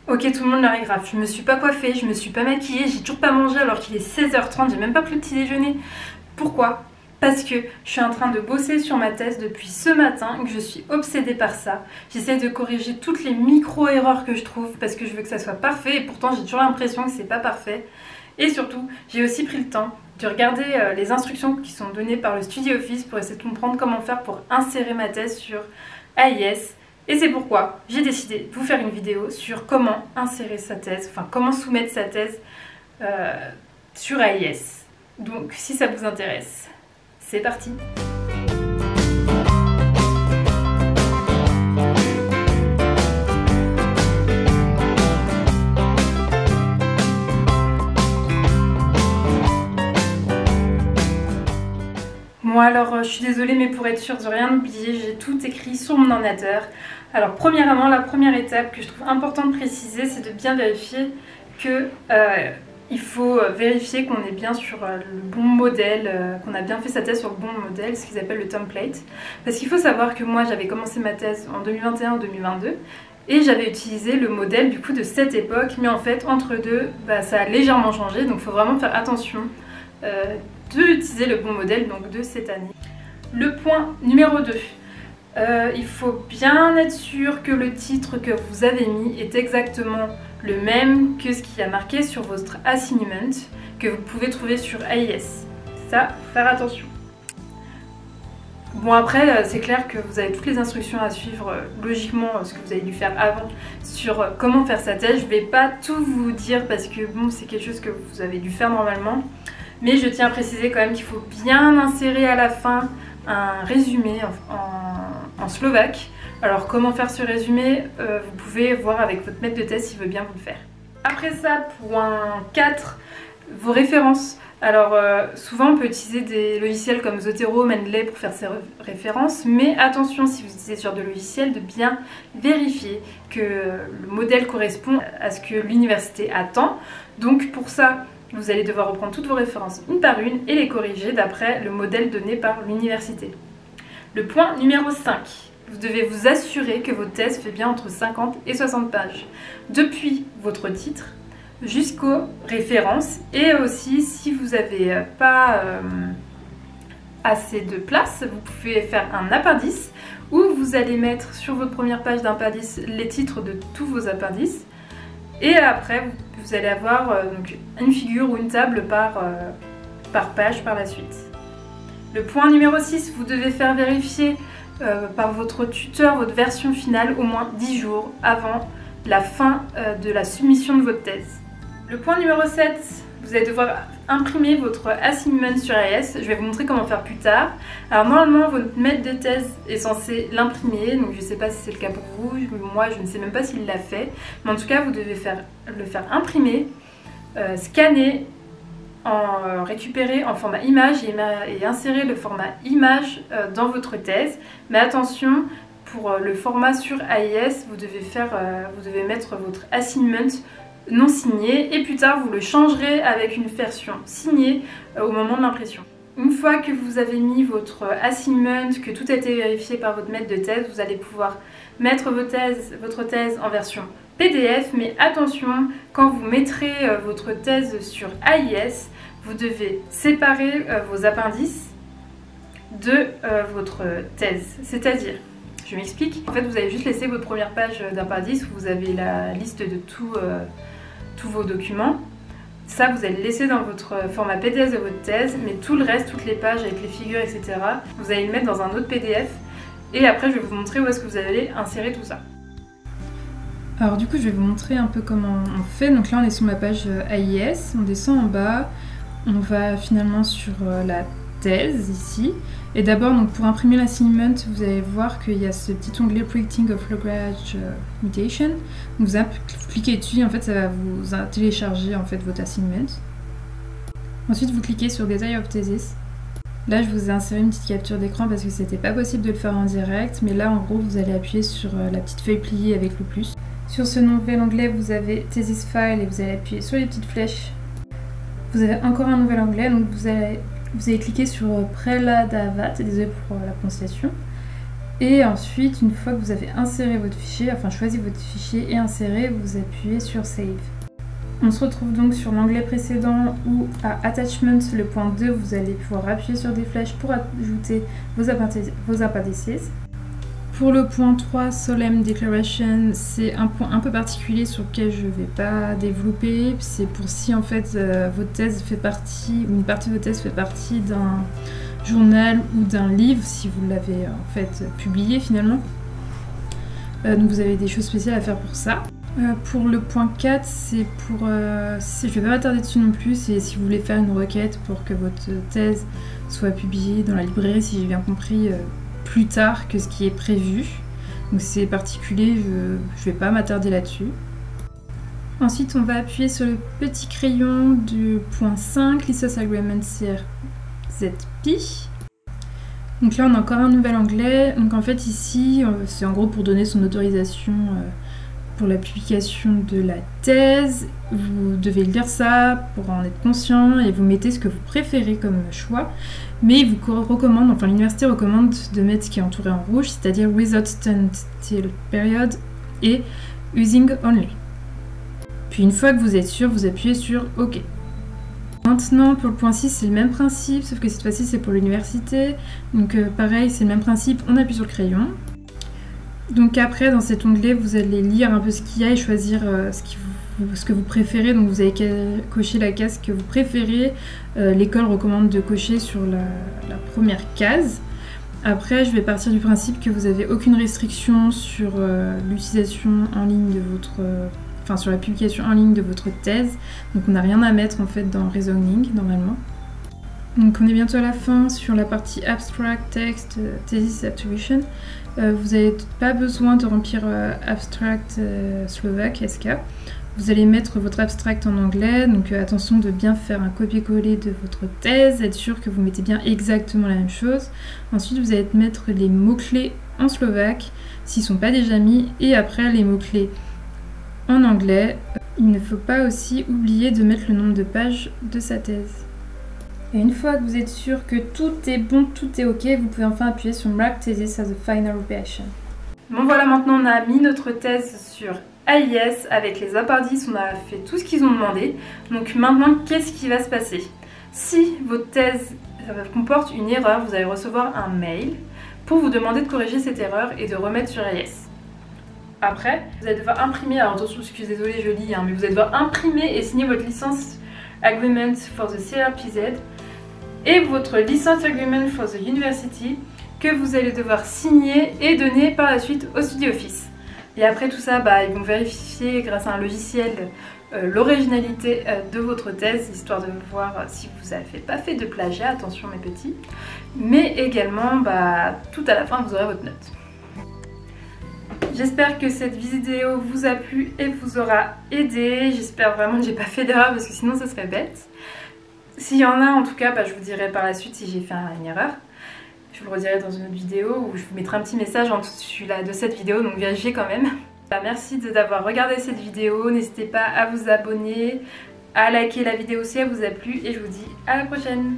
Ok, tout le monde l'heure est grave. Je me suis pas coiffée, je me suis pas maquillée, j'ai toujours pas mangé alors qu'il est 16h30, j'ai même pas pris le petit déjeuner. Pourquoi? Parce que je suis en train de bosser sur ma thèse depuis ce matin et que je suis obsédée par ça. J'essaie de corriger toutes les micro-erreurs que je trouve parce que je veux que ça soit parfait et pourtant j'ai toujours l'impression que c'est pas parfait. Et surtout, j'ai aussi pris le temps de regarder les instructions qui sont données par le StudioOffice pour essayer de comprendre comment faire pour insérer ma thèse sur AIS. Et c'est pourquoi j'ai décidé de vous faire une vidéo sur comment insérer sa thèse, enfin comment soumettre sa thèse sur AIS. Donc si ça vous intéresse, c'est parti! Bon alors je suis désolée mais pour être sûre de rien oublier, j'ai tout écrit sur mon ordinateur. Alors premièrement, la première étape que je trouve important de préciser, c'est de bien vérifier que il faut vérifier qu'on est bien sur le bon modèle, qu'on a bien fait sa thèse sur le bon modèle, ce qu'ils appellent le template. Parce qu'il faut savoir que moi j'avais commencé ma thèse en 2021 ou 2022 et j'avais utilisé le modèle du coup de cette époque, mais en fait entre deux, ça a légèrement changé, donc il faut vraiment faire attention d'utiliser le bon modèle donc de cette année. Le point numéro 2. Il faut bien être sûr que le titre que vous avez mis est exactement le même que ce qui a marqué sur votre assignment que vous pouvez trouver sur AIS. Ça, faire attention. Bon après, c'est clair que vous avez toutes les instructions à suivre, logiquement, ce que vous avez dû faire avant, sur comment faire sa thèse. Je vais pas tout vous dire parce que bon, c'est quelque chose que vous avez dû faire normalement. Mais je tiens à préciser quand même qu'il faut bien insérer à la fin un résumé en slovaque. Alors comment faire ce résumé, vous pouvez voir avec votre maître de thèse s'il veut bien vous le faire. Après ça, point 4, vos références. Alors souvent on peut utiliser des logiciels comme Zotero, Mendeley pour faire ses références, mais attention si vous utilisez ce genre de logiciel de bien vérifier que le modèle correspond à ce que l'université attend. Donc pour ça, vous allez devoir reprendre toutes vos références une par une et les corriger d'après le modèle donné par l'université. Le point numéro 5. Vous devez vous assurer que votre thèse fait bien entre 50 et 60 pages. Depuis votre titre jusqu'aux références et aussi si vous n'avez pas assez de place, vous pouvez faire un appendice où vous allez mettre sur votre première page d'appendice les titres de tous vos appendices. Et après, vous allez avoir donc une figure ou une table par page par la suite. Le point numéro 6, vous devez faire vérifier par votre tuteur votre version finale au moins 10 jours avant la fin de la soumission de votre thèse. Le point numéro 7, vous allez devoir imprimer votre assignment sur AIS. Je vais vous montrer comment faire plus tard. Alors normalement, votre maître de thèse est censé l'imprimer, donc je ne sais pas si c'est le cas pour vous. Moi, je ne sais même pas s'il l'a fait. Mais en tout cas, vous devez le faire imprimer, scanner, récupérer en format image et insérer le format image dans votre thèse. Mais attention, pour le format sur AIS, vous devez mettre votre assignment non signé et plus tard vous le changerez avec une version signée au moment de l'impression. Une fois que vous avez mis votre assignment, que tout a été vérifié par votre maître de thèse, vous allez pouvoir mettre votre thèse en version PDF, mais attention, quand vous mettrez votre thèse sur AIS, vous devez séparer vos appendices de votre thèse. C'est-à-dire, je m'explique, en fait vous allez juste laisser votre première page d'appendice où vous avez la liste de tous vos documents. Ça, vous allez le laisser dans votre format PDF de votre thèse, mais tout le reste, toutes les pages avec les figures, etc., vous allez le mettre dans un autre PDF. Et après, je vais vous montrer où est-ce que vous allez insérer tout ça. Alors du coup, je vais vous montrer un peu comment on fait. Donc là, on est sur ma page AIS, on descend en bas, on va finalement sur la thèse ici. Et d'abord, donc pour imprimer l'assignment, vous allez voir qu'il y a ce petit onglet Predicting of Language Mutation. Donc vous cliquez dessus, en fait ça va vous télécharger en fait votre assignment. Ensuite vous cliquez sur Design of Thesis. Là je vous ai inséré une petite capture d'écran parce que c'était pas possible de le faire en direct, mais là en gros vous allez appuyer sur la petite feuille pliée avec le plus. Sur ce nouvel onglet vous avez Thesis File et vous allez appuyer sur les petites flèches. Vous avez encore un nouvel onglet, donc vous allez cliquer sur Preladavat, désolé pour la prononciation. Et ensuite, une fois que vous avez inséré votre fichier, enfin choisi votre fichier et inséré, vous appuyez sur Save. On se retrouve donc sur l'onglet précédent où à Attachments, le point 2, vous allez pouvoir appuyer sur des flèches pour ajouter vos appendices. Pour le point 3, Solemn Declaration, c'est un point un peu particulier sur lequel je ne vais pas développer. C'est pour si en fait votre thèse fait partie, ou une partie de votre thèse fait partie d'un journal ou d'un livre, si vous l'avez en fait publié finalement. Donc vous avez des choses spéciales à faire pour ça. Pour le point 4, c'est pour... je ne vais pas m'attarder dessus non plus, c'est si vous voulez faire une requête pour que votre thèse soit publiée dans la librairie, si j'ai bien compris, plus tard que ce qui est prévu. Donc c'est particulier, je ne vais pas m'attarder là-dessus. Ensuite, on va appuyer sur le petit crayon du point 5, License Agreement CRZP. Donc là, on a encore un nouvel onglet. Donc en fait, ici, c'est en gros pour donner son autorisation pour la publication de la thèse. Vous devez lire ça pour en être conscient et vous mettez ce que vous préférez comme choix. Mais il vous recommande, enfin l'université recommande de mettre ce qui est entouré en rouge, c'est-à-dire Without Standstill Period et Using Only. Puis une fois que vous êtes sûr, vous appuyez sur OK. Maintenant, pour le point 6, c'est le même principe, sauf que cette fois-ci, c'est pour l'université. Donc pareil, c'est le même principe, on appuie sur le crayon. Donc après, dans cet onglet, vous allez lire un peu ce qu'il y a et choisir ce que vous préférez. Donc vous avez coché la case que vous préférez. L'école recommande de cocher sur la première case. Après, je vais partir du principe que vous n'avez aucune restriction sur l'utilisation en ligne de votre... Enfin, sur la publication en ligne de votre thèse. Donc on n'a rien à mettre en fait dans Reasoning normalement. Donc on est bientôt à la fin sur la partie Abstract, Text, Thesis Attribution. Vous n'avez pas besoin de remplir Abstract Slovaque, SK. Vous allez mettre votre abstract en anglais, donc attention de bien faire un copier-coller de votre thèse, être sûr que vous mettez bien exactement la même chose. Ensuite vous allez mettre les mots-clés en slovaque, s'ils ne sont pas déjà mis, et après les mots-clés en anglais. Il ne faut pas aussi oublier de mettre le nombre de pages de sa thèse. Et une fois que vous êtes sûr que tout est bon, tout est ok, vous pouvez enfin appuyer sur Mark Thesis as a Final Version. Bon voilà, maintenant on a mis notre thèse sur AIS avec les appendices, on a fait tout ce qu'ils ont demandé. Donc maintenant, qu'est-ce qui va se passer? Si votre thèse comporte une erreur, vous allez recevoir un mail pour vous demander de corriger cette erreur et de remettre sur AIS. Après, vous allez devoir imprimer, alors attention, je suis désolée, je lis, mais vous allez devoir imprimer et signer votre licence Agreement for the CRPZ et votre License Agreement for the University que vous allez devoir signer et donner par la suite au StudioOffice. Et après tout ça, ils vont vérifier grâce à un logiciel l'originalité de votre thèse, histoire de voir si vous n'avez pas fait de plagiat, attention mes petits. Mais également, tout à la fin, vous aurez votre note. J'espère que cette vidéo vous a plu et vous aura aidé. J'espère vraiment que j'ai pas fait d'erreur parce que sinon ça serait bête. S'il y en a en tout cas, je vous dirai par la suite si j'ai fait une erreur. Je vous le redirai dans une autre vidéo ou je vous mettrai un petit message en dessous de cette vidéo, donc vérifiez quand même. Merci d'avoir regardé cette vidéo, n'hésitez pas à vous abonner, à liker la vidéo si elle vous a plu et je vous dis à la prochaine.